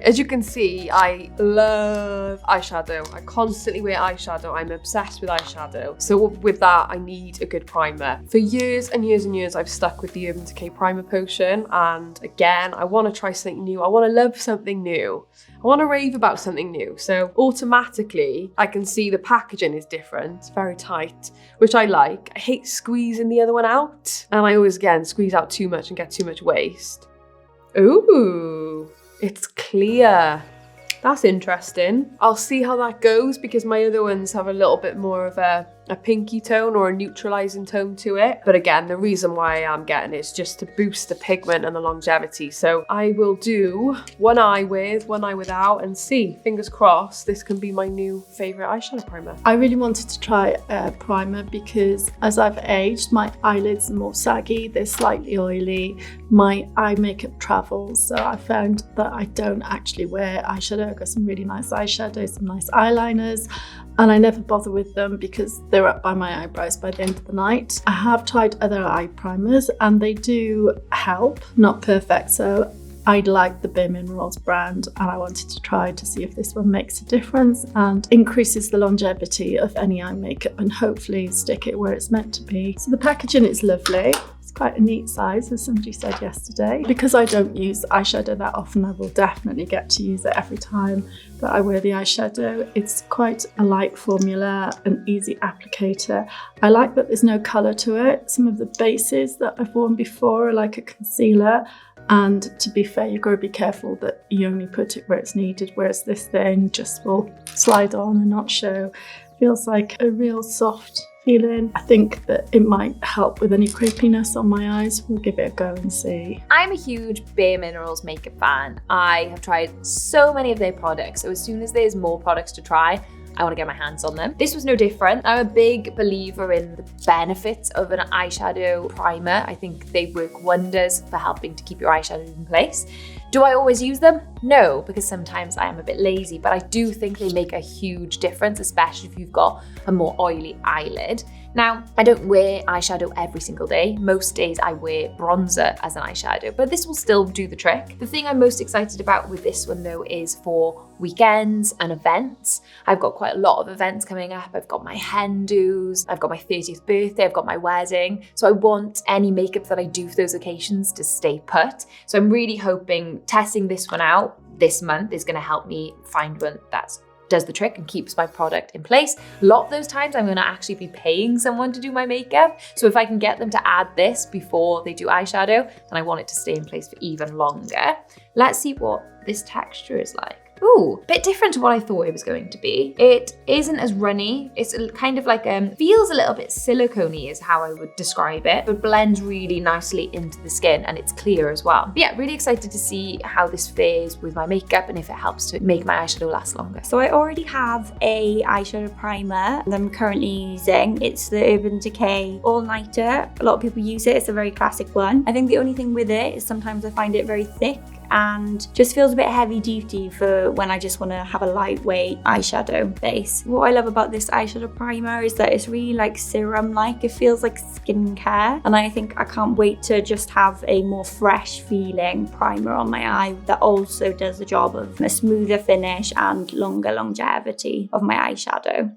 As you can see, I love eyeshadow. I constantly wear eyeshadow. I'm obsessed with eyeshadow. So with that, I need a good primer. For years and years and years, I've stuck with the Urban Decay Primer Potion. And again, I want to try something new. I want to love something new. I want to rave about something new. So automatically, I can see the packaging is different. It's very tight, which I like. I hate squeezing the other one out. And I always, again, squeeze out too much and get too much waste. Ooh, it's clear. That's interesting. I'll see how that goes because my other ones have a little bit more of a pinky tone or a neutralizing tone to it. But again, the reason why I'm getting it is just to boost the pigment and the longevity. So I will do one eye with, one eye without and see, fingers crossed, this can be my new favorite eyeshadow primer. I really wanted to try a primer because as I've aged, my eyelids are more saggy, they're slightly oily, my eye makeup travels. So I found that I don't actually wear eyeshadow. I've got some really nice eyeshadows, some nice eyeliners, and I never bother with them because they're up by my eyebrows by the end of the night. I have tried other eye primers and they do help, not perfect. So I like the bareMinerals brand and I wanted to try to see if this one makes a difference and increases the longevity of any eye makeup and hopefully stick it where it's meant to be. So the packaging is lovely. It's quite a neat size, as somebody said yesterday. Because I don't use eyeshadow that often, I will definitely get to use it every time that I wear the eyeshadow. It's quite a light formula, an easy applicator. I like that there's no colour to it. Some of the bases that I've worn before are like a concealer. And to be fair, you've got to be careful that you only put it where it's needed, whereas this thing just will slide on and not show. Feels like a real soft feeling. I think that it might help with any crepiness on my eyes. We'll give it a go and see. I'm a huge bareMinerals makeup fan. I have tried so many of their products, so as soon as there's more products to try, I want to get my hands on them. This was no different. I'm a big believer in the benefits of an eyeshadow primer. I think they work wonders for helping to keep your eyeshadows in place. Do I always use them? No, because sometimes I am a bit lazy, but I do think they make a huge difference, especially if you've got a more oily eyelid. Now, I don't wear eyeshadow every single day. Most days I wear bronzer as an eyeshadow, but this will still do the trick. The thing I'm most excited about with this one though is for weekends and events. I've got quite a lot of events coming up. I've got my hen do's, I've got my 30th birthday, I've got my wedding. So I want any makeup that I do for those occasions to stay put. So I'm really hoping testing this one out this month is gonna help me find one that does the trick and keeps my product in place. A lot of those times I'm gonna actually be paying someone to do my makeup. So if I can get them to add this before they do eyeshadow, then I want it to stay in place for even longer. Let's see what this texture is like. Ooh, bit different to what I thought it was going to be. It isn't as runny. It's kind of like, feels a little bit silicone-y is how I would describe it, but blends really nicely into the skin and it's clear as well. But yeah, really excited to see how this fares with my makeup and if it helps to make my eyeshadow last longer. So I already have a eyeshadow primer that I'm currently using. It's the Urban Decay All Nighter. A lot of people use it. It's a very classic one. I think the only thing with it is sometimes I find it very thick and just feels a bit heavy duty for when I just want to have a lightweight eyeshadow base. What I love about this eyeshadow primer is that it's really like serum-like. It feels like skincare, and I think I can't wait to just have a more fresh feeling primer on my eye that also does the job of a smoother finish and longer longevity of my eyeshadow.